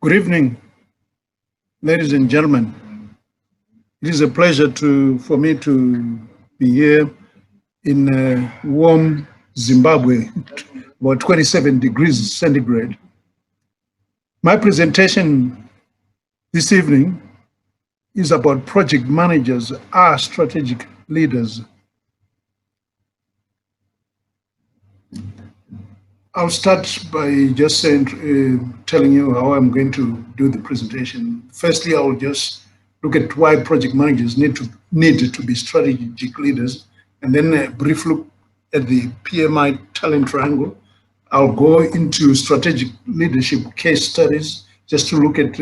Good evening, ladies and gentlemen. It is a pleasure for me to be here in warm Zimbabwe, about 27 degrees centigrade. My presentation this evening is about project managers are strategic leaders. I'll start by just telling you how I'm going to do the presentation. Firstly, I will just look at why project managers need to be strategic leaders, and then a brief look at the PMI Challenge Triangle. I'll go into strategic leadership case studies just to look at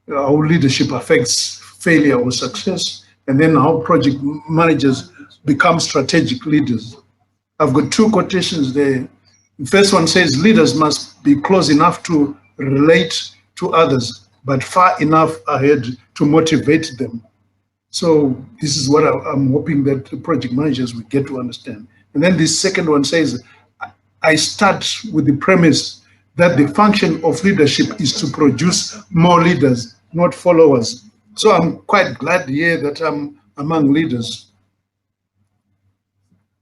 how leadership affects failure or success, and then how project managers become strategic leaders. I've got two quotations there. The first one says, leaders must be close enough to relate to others, but far enough ahead to motivate them. So this is what I'm hoping that the project managers will get to understand. And then the second one says, I start with the premise that the function of leadership is to produce more leaders, not followers. So I'm quite glad here that I'm among leaders.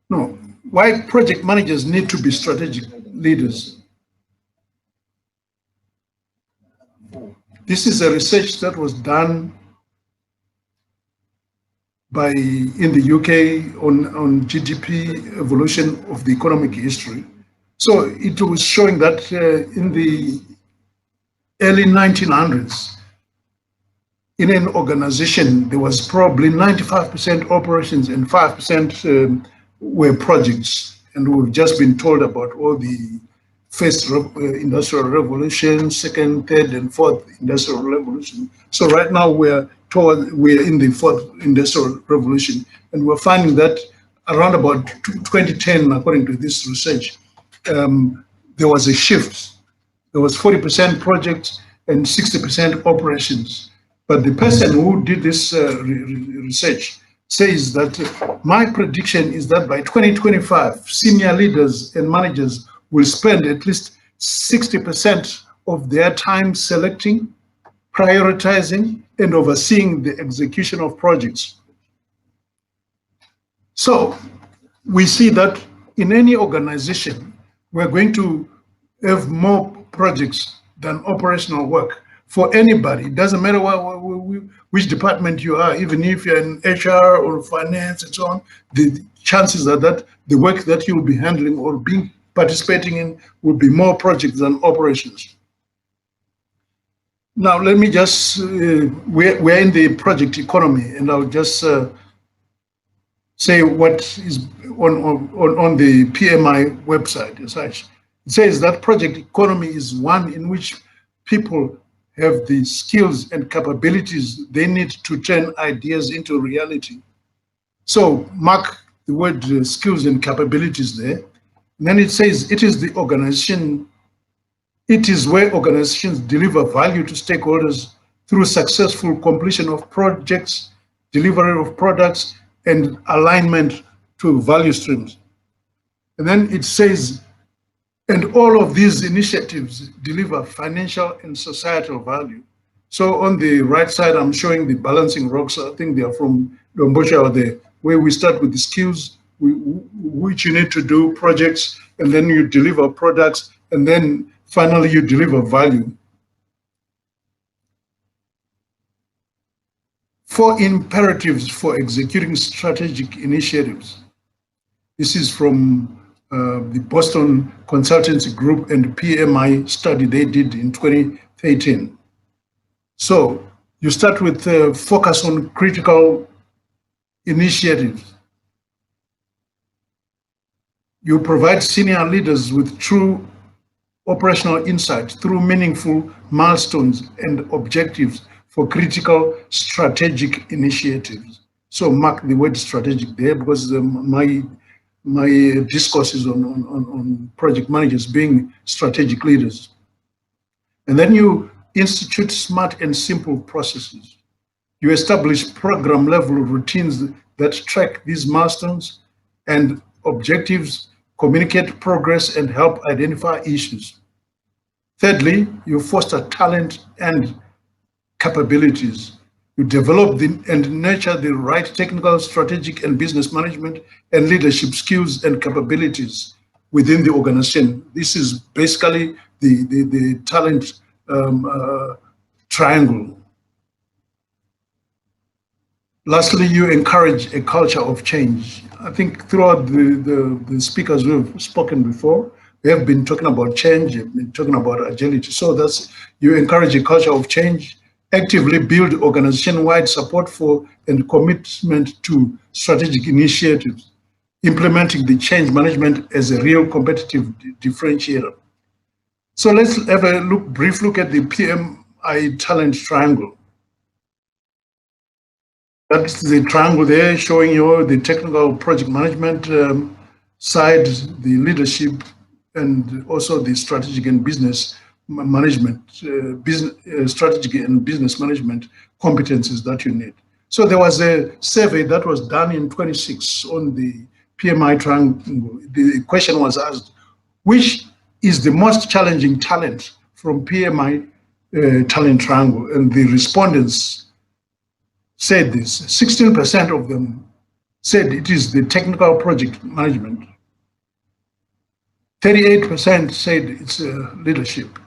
No. Why project managers need to be strategic leaders. This is a research that was done in the UK on GDP evolution of the economic history. So it was showing that in the early 1900s, in an organization, there was probably 95% operations and 5% were projects, and we've just been told about all the first industrial revolution, second, third, and fourth industrial revolution. So right now we're in the fourth industrial revolution, and we're finding that around about 2010, according to this research, there was a shift. There was 40% projects and 60% operations. But the person who did this research says that my prediction is that by 2025, senior leaders and managers will spend at least 60% of their time selecting, prioritizing, and overseeing the execution of projects. So we see that in any organization, we're going to have more projects than operational work. For anybody, it doesn't matter which department you are, even if you're in HR or finance and so on, the chances are that the work that you'll be handling or participating in will be more projects than operations. Now, let me just, we're in the project economy, and I'll just say what is on the PMI website as such. It says that project economy is one in which people have the skills and capabilities they need to turn ideas into reality. So mark the word skills and capabilities there. And then it says it is the organization, it is where organizations deliver value to stakeholders through successful completion of projects, delivery of products, and alignment to value streams. And then it says, and all of these initiatives deliver financial and societal value. So on the right side, I'm showing the balancing rocks. I think they are from Lombosha, there, where we start with the skills, which you need to do projects, and then you deliver products, and then finally you deliver value. 4 imperatives for executing strategic initiatives. This is from the Boston Consultancy Group and PMI study they did in 2013. So you start with focus on critical initiatives. You provide senior leaders with true operational insight through meaningful milestones and objectives for critical strategic initiatives. So mark the word strategic there, because my discourse is on project managers being strategic leaders. And then you institute smart and simple processes. You establish program level routines that track these milestones and objectives, communicate progress, and help identify issues. Thirdly, you foster talent and capabilities. You develop and nurture the right technical, strategic, and business management and leadership skills and capabilities within the organization. This is basically the talent triangle. Lastly, you encourage a culture of change. I think throughout the speakers who have spoken before, we have been talking about change, been talking about agility. So that's, you encourage a culture of change, actively build organization-wide support for and commitment to strategic initiatives, implementing the change management as a real competitive differentiator. So let's have a brief look at the PMI Talent Triangle. That's the triangle there showing you the technical project management side, the leadership, and also the strategic and business management, strategic and business management competencies that you need. So there was a survey that was done in 26 on the PMI triangle. The question was asked, which is the most challenging talent from PMI talent triangle? And the respondents said this. 16% of them said it is the technical project management. 38% said it's leadership.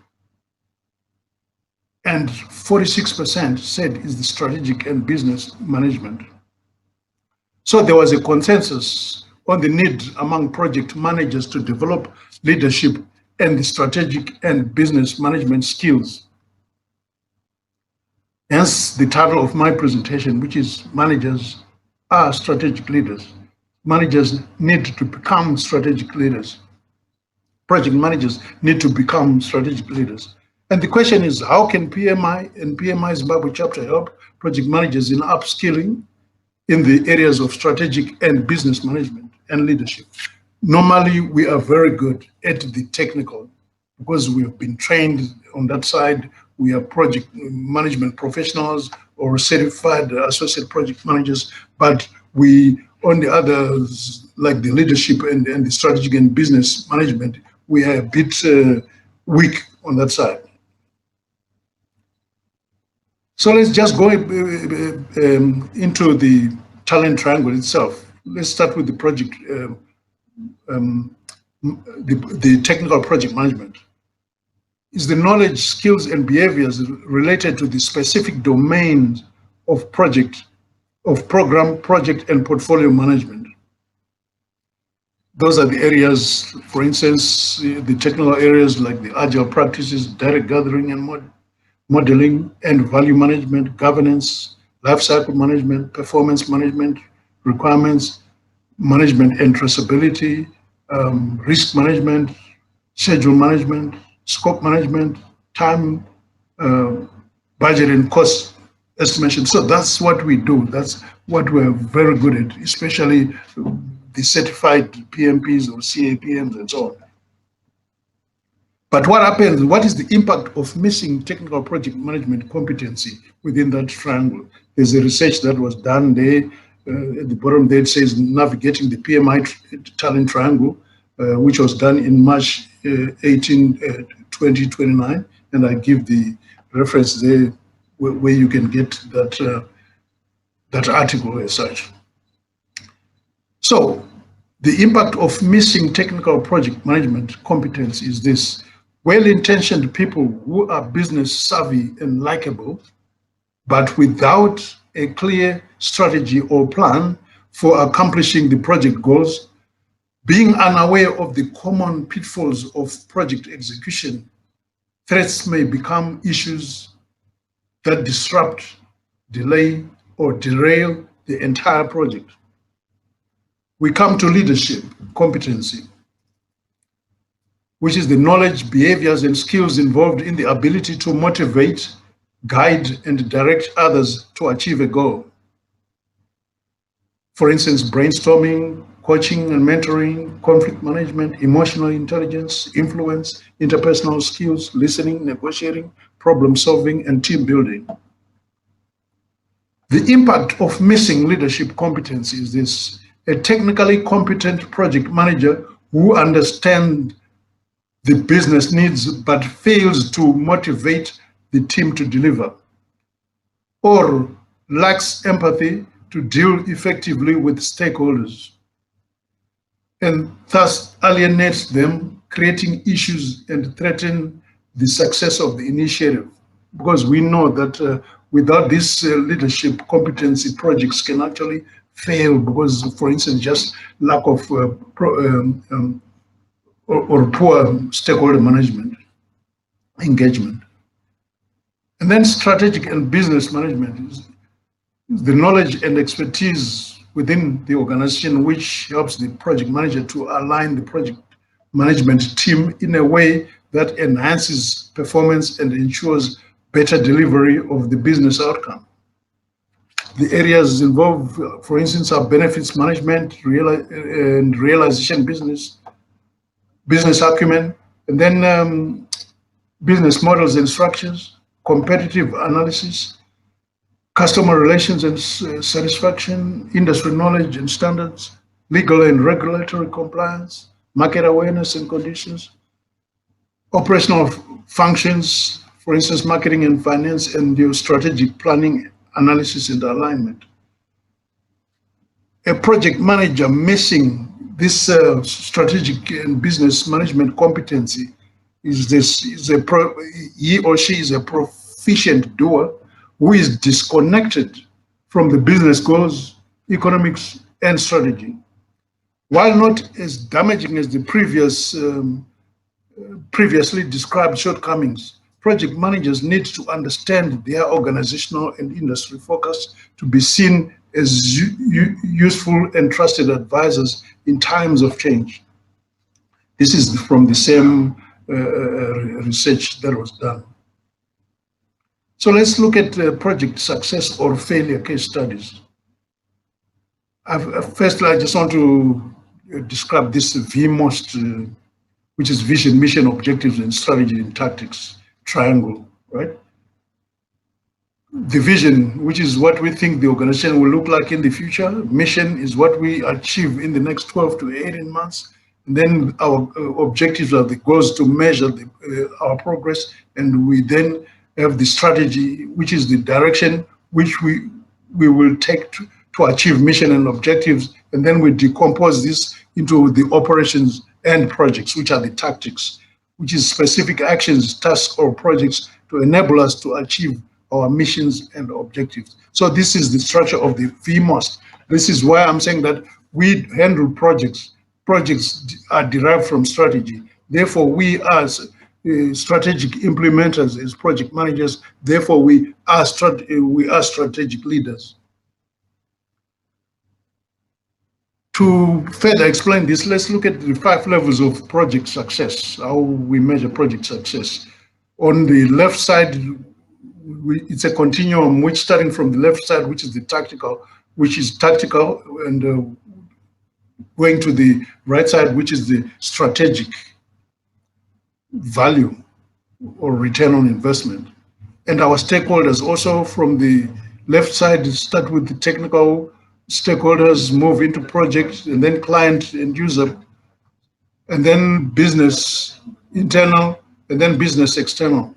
And 46% said it's the strategic and business management. So there was a consensus on the need among project managers to develop leadership and the strategic and business management skills. Hence the title of my presentation, which is Managers Are Strategic Leaders. Managers need to become strategic leaders. Project managers need to become strategic leaders. And the question is, how can PMI and PMI Zimbabwe chapter help project managers in upskilling in the areas of strategic and business management and leadership? Normally, we are very good at the technical because we have been trained on that side. We are project management professionals or certified associate project managers, but we, on the others, like the leadership and the strategic and business management, we are a bit weak on that side. So let's just go into the talent triangle itself. Let's start with the project, the technical project management. Is the knowledge, skills, and behaviors related to the specific domains of program, project, and portfolio management. Those are the areas, for instance, the technical areas like the agile practices, data gathering and modeling, and value management, governance, lifecycle management, performance management, requirements management and traceability, risk management, schedule management, scope management, time, budget and cost estimation. So that's what we do. That's what we're very good at, especially the certified PMPs or CAPMs and so on. But what happens, what is the impact of missing technical project management competency within that triangle? There's a research that was done there. At the bottom there, it says navigating the PMI talent triangle, which was done in March 18, 2029. And I give the reference there where you can get that, that article as such. So the impact of missing technical project management competence is this: well-intentioned people who are business savvy and likable, but without a clear strategy or plan for accomplishing the project goals, being unaware of the common pitfalls of project execution, threats may become issues that disrupt, delay, or derail the entire project. We come to leadership competency, which is the knowledge, behaviors, and skills involved in the ability to motivate, guide, and direct others to achieve a goal. For instance, brainstorming, coaching and mentoring, conflict management, emotional intelligence, influence, interpersonal skills, listening, negotiating, problem solving, and team building. The impact of missing leadership competency is this: a technically competent project manager who understands the business needs but fails to motivate the team to deliver, or lacks empathy to deal effectively with stakeholders, and thus alienates them, creating issues and threaten the success of the initiative. Because we know that without this leadership competency, projects can actually fail because, for instance, just lack of or poor stakeholder management, engagement. And then strategic and business management is the knowledge and expertise within the organization which helps the project manager to align the project management team in a way that enhances performance and ensures better delivery of the business outcome. The areas involved, for instance, are benefits management and realization business acumen, and then business models and structures, competitive analysis, customer relations and satisfaction, industry knowledge and standards, legal and regulatory compliance, market awareness and conditions, operational functions, for instance, marketing and finance, and your strategic planning, analysis and alignment. A project manager missing this strategic and business management competency he or she is a proficient doer who is disconnected from the business goals, economics, and strategy. While not as damaging as the previously described shortcomings, project managers need to understand their organizational and industry focus to be seen as useful and trusted advisors in times of change. This is from the same research that was done. So let's look at project success or failure case studies. Firstly, I just want to describe this VMOST, which is vision, mission, objectives, and strategy and tactics triangle, right? The vision, which is what we think the organization will look like in the future. Mission is what we achieve in the next 12 to 18 months. And then our objectives are the goals to measure our progress. And we then have the strategy, which is the direction which we will take to achieve mission and objectives. And then we decompose this into the operations and projects, which are the tactics, which is specific actions, tasks, or projects to enable us to achieve our missions and objectives. So this is the structure of the VMOST. This is why I'm saying that we handle projects. Projects are derived from strategy. Therefore, we as strategic implementers, as project managers, therefore we are strategic leaders. To further explain this, let's look at the 5 levels of project success, how we measure project success. On the left side, it's a continuum, which starting from the left side, which is tactical, and going to the right side, which is the strategic value or return on investment. And our stakeholders also from the left side start with the technical stakeholders, move into projects, and then client and user, and then business internal, and then business external.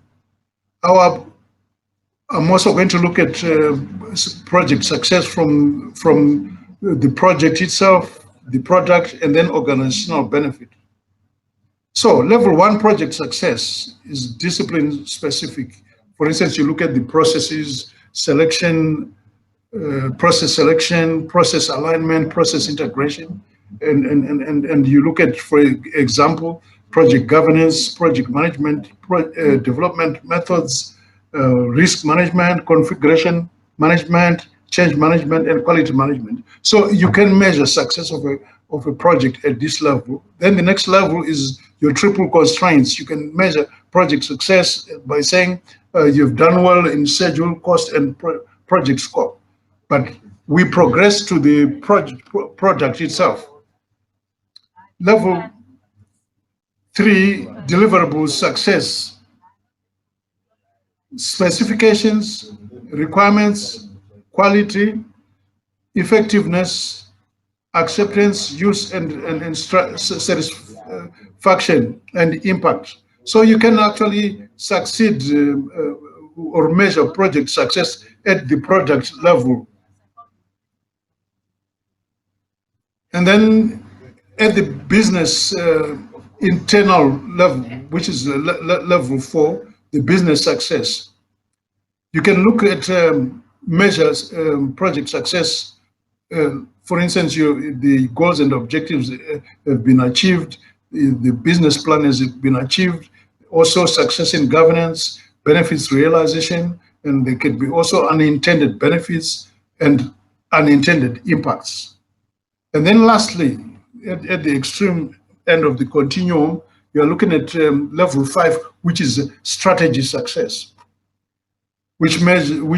I'm also going to look at project success from the project itself, the product, and then organizational benefit. So level 1 project success is discipline specific. For instance, you look at the processes, selection, process alignment, process integration, and you look at, for example, project governance, project management, development methods, risk management, configuration management, change management, and quality management. So you can measure success of a project at this level. Then the next level is your triple constraints. You can measure project success by saying you've done well in schedule, cost, and project scope. But we progress to the product itself. Level 3, deliverable success. Specifications, requirements, quality, effectiveness, acceptance, use, and satisfaction and impact. So you can actually succeed or measure project success at the product level. And then at the business internal level, which is level 4, the business success. You can look at measures project success. For instance, the goals and objectives have been achieved, the business plan has been achieved, also success in governance, benefits realization, and there could be also unintended benefits and unintended impacts. And then lastly, at the extreme end of the continuum, you're looking at level 5, which is strategy success, which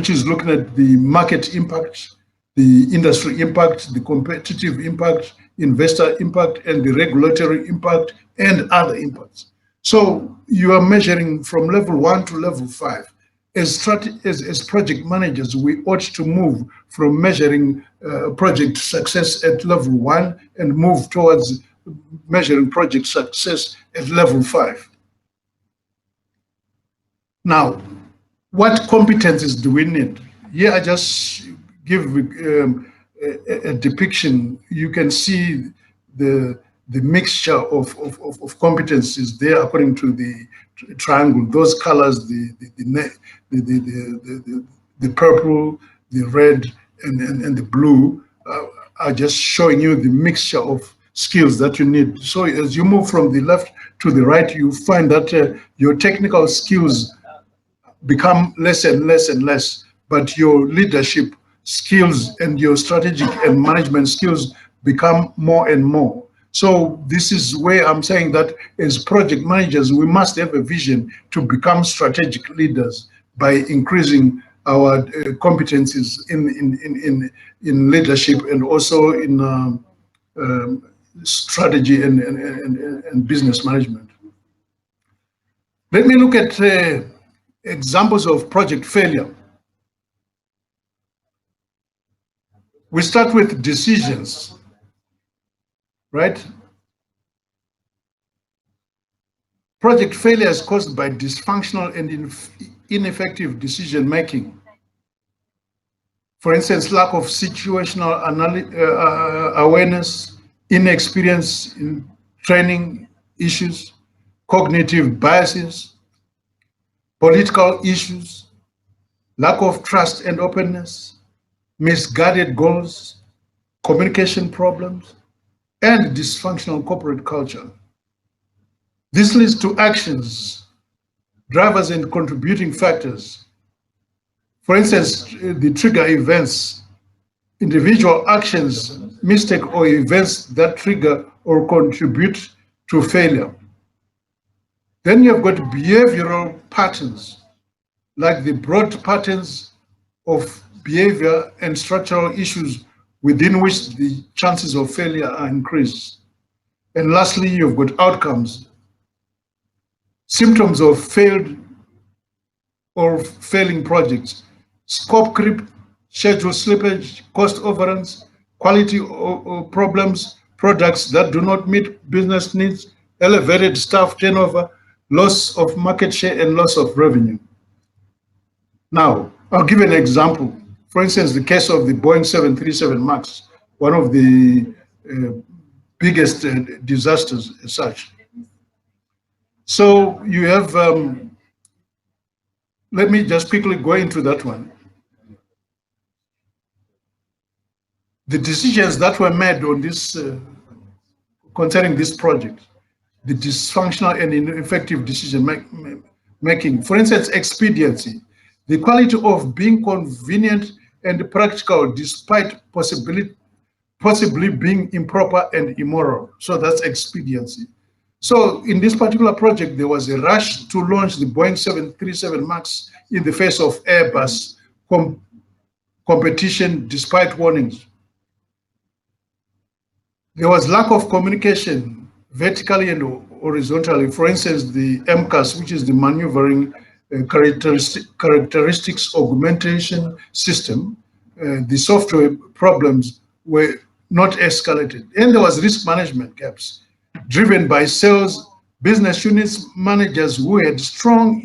is looking at the market impact, the industry impact, the competitive impact, investor impact, and the regulatory impact, and other impacts. So you are measuring from level 1 to level 5. As project managers, we ought to move from measuring project success at level 1 and move towards measuring project success at level 5. Now, what competencies do we need? Here I just give a depiction. You can see the mixture of competencies there according to the triangle. Those colors, the purple, the red, and the blue are just showing you the mixture of skills that you need. So as you move from the left to the right, you find that your technical skills become less and less and less, but your leadership skills and your strategic and management skills become more and more. So this is where I'm saying that as project managers, we must have a vision to become strategic leaders by increasing our competencies in leadership and also in strategy and business management. Let me look at examples of project failure. We start with decisions, right? Project failure is caused by dysfunctional and ineffective decision making. For instance, lack of situational awareness, inexperience in training issues, cognitive biases, political issues, lack of trust and openness, misguided goals, communication problems, and dysfunctional corporate culture. This leads to actions, drivers, and contributing factors. For instance, the trigger events, individual actions, mistake, or events that trigger or contribute to failure. Then you've got behavioral patterns, like the broad patterns of behavior and structural issues within which the chances of failure are increased. And lastly, you've got outcomes, symptoms of failed or failing projects, scope creep, schedule slippage, cost overruns, quality problems, products that do not meet business needs, elevated staff turnover, loss of market share, and loss of revenue. Now, I'll give an example. For instance, the case of the Boeing 737 MAX, one of the biggest disasters as such. So you have, let me just quickly go into that one. The decisions that were made on this, concerning this project, the dysfunctional and ineffective decision making. For instance, expediency, the quality of being convenient and practical despite possibly being improper and immoral. So that's expediency. So in this particular project, there was a rush to launch the Boeing 737 MAX in the face of Airbus competition despite warnings. There was lack of communication vertically and horizontally. For instance, the MCAS, which is the maneuvering characteristics augmentation system, the software problems were not escalated. And there was risk management gaps driven by sales business units managers who had strong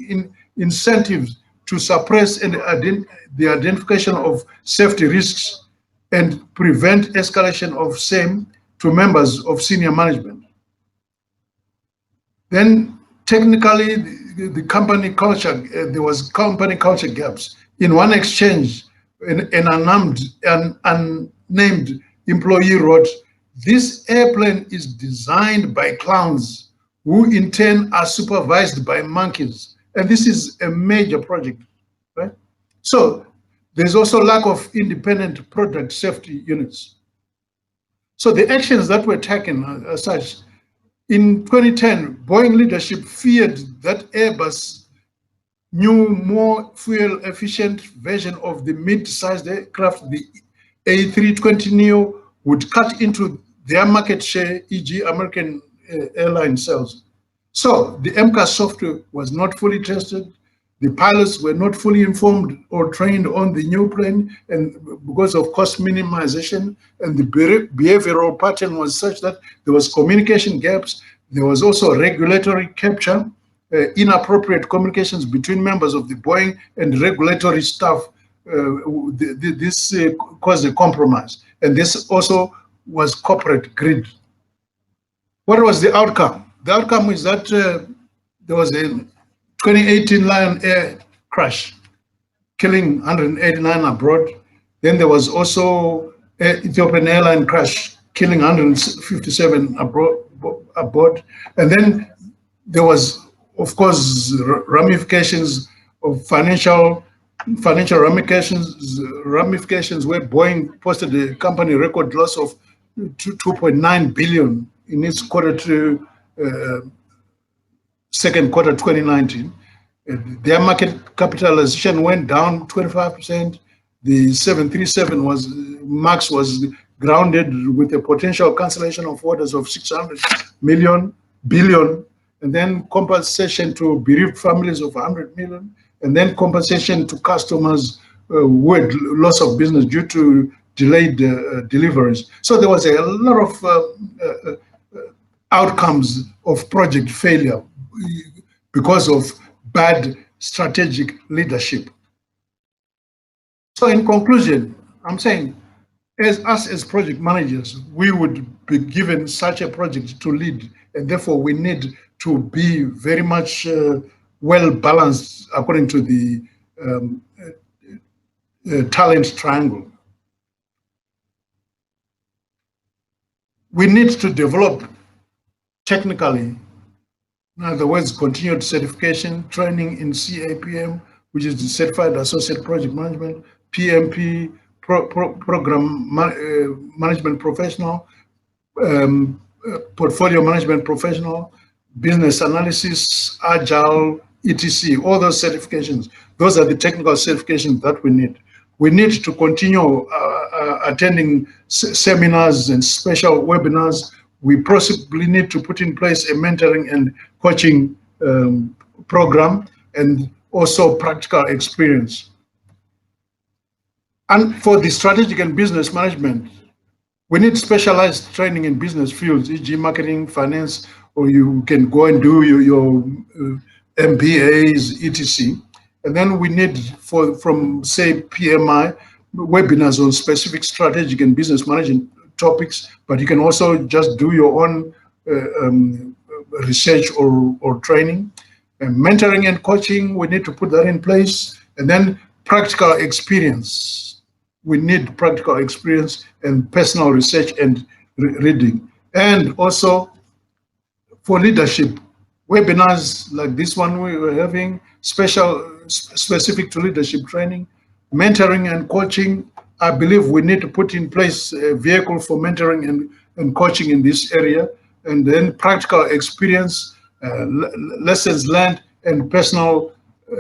incentives to suppress the identification of safety risks and prevent escalation of same to members of senior management. Then technically, the company culture, there was company culture gaps. In one exchange, an unnamed employee wrote, "This airplane is designed by clowns who in turn are supervised by monkeys." And this is a major project, right? So there's also lack of independent product safety units. So the actions that were taken as such, in 2010, Boeing leadership feared that Airbus new, more fuel-efficient version of the mid-sized aircraft, the A320neo, would cut into their market share, e.g. American airline sales. So the MCAS software was not fully tested. The pilots were not fully informed or trained on the new plane, and because of cost minimization, and the behavioral pattern was such that there was communication gaps. There was also regulatory capture, inappropriate communications between members of the Boeing and regulatory staff. This caused a compromise, and this also was corporate greed. What was the outcome? The outcome is that there was a 2018 Lion Air crash, killing 189 abroad. Then there was also Ethiopian airline crash, killing 157 aboard. And then there was, of course, ramifications of financial ramifications where Boeing posted a company record loss of 2.9 billion in its second quarter 2019. Their market capitalization went down 25%. The 737 MAX was grounded with a potential cancellation of orders of 600 billion, and then compensation to bereaved families of 100 million, and then compensation to customers who had loss of business due to delayed deliveries. So there was a lot of outcomes of project failure because of bad strategic leadership. So in conclusion, I'm saying, as us as project managers, we would be given such a project to lead, and therefore we need to be very much well balanced according to the talent triangle. We need to develop technically, in other words, continued certification training in CAPM, which is the Certified Associate Project Management, PMP, Program Management Professional, Portfolio Management Professional, Business Analysis, Agile, etc. All those certifications, those are the technical certifications that we need. We need to continue attending seminars and special webinars. We possibly need to put in place a mentoring and coaching program, and also practical experience. And for the strategic and business management, we need specialized training in business fields, e.g. marketing, finance, or you can go and do your MBAs, etc. And then we need, from say PMI, webinars on specific strategic and business management topics, but you can also just do your own research or training. And mentoring and coaching, we need to put that in place. And then practical experience. We need practical experience and personal research and reading. And also for leadership, webinars like this one we were having, specific to leadership training, mentoring and coaching. I believe we need to put in place a vehicle for mentoring and coaching in this area, and then practical experience, lessons learned, and personal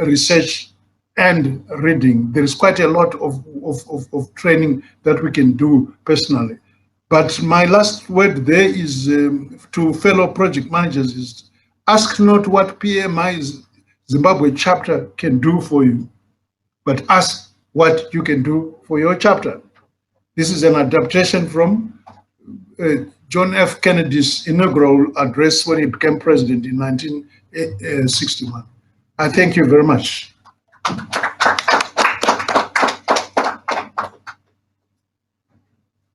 research and reading. There is quite a lot of training that we can do personally. But my last word there is to fellow project managers is, ask not what PMI's Zimbabwe chapter can do for you, but ask what you can do for your chapter. This is an adaptation from John F. Kennedy's inaugural address when he became president in 1961. I thank you very much.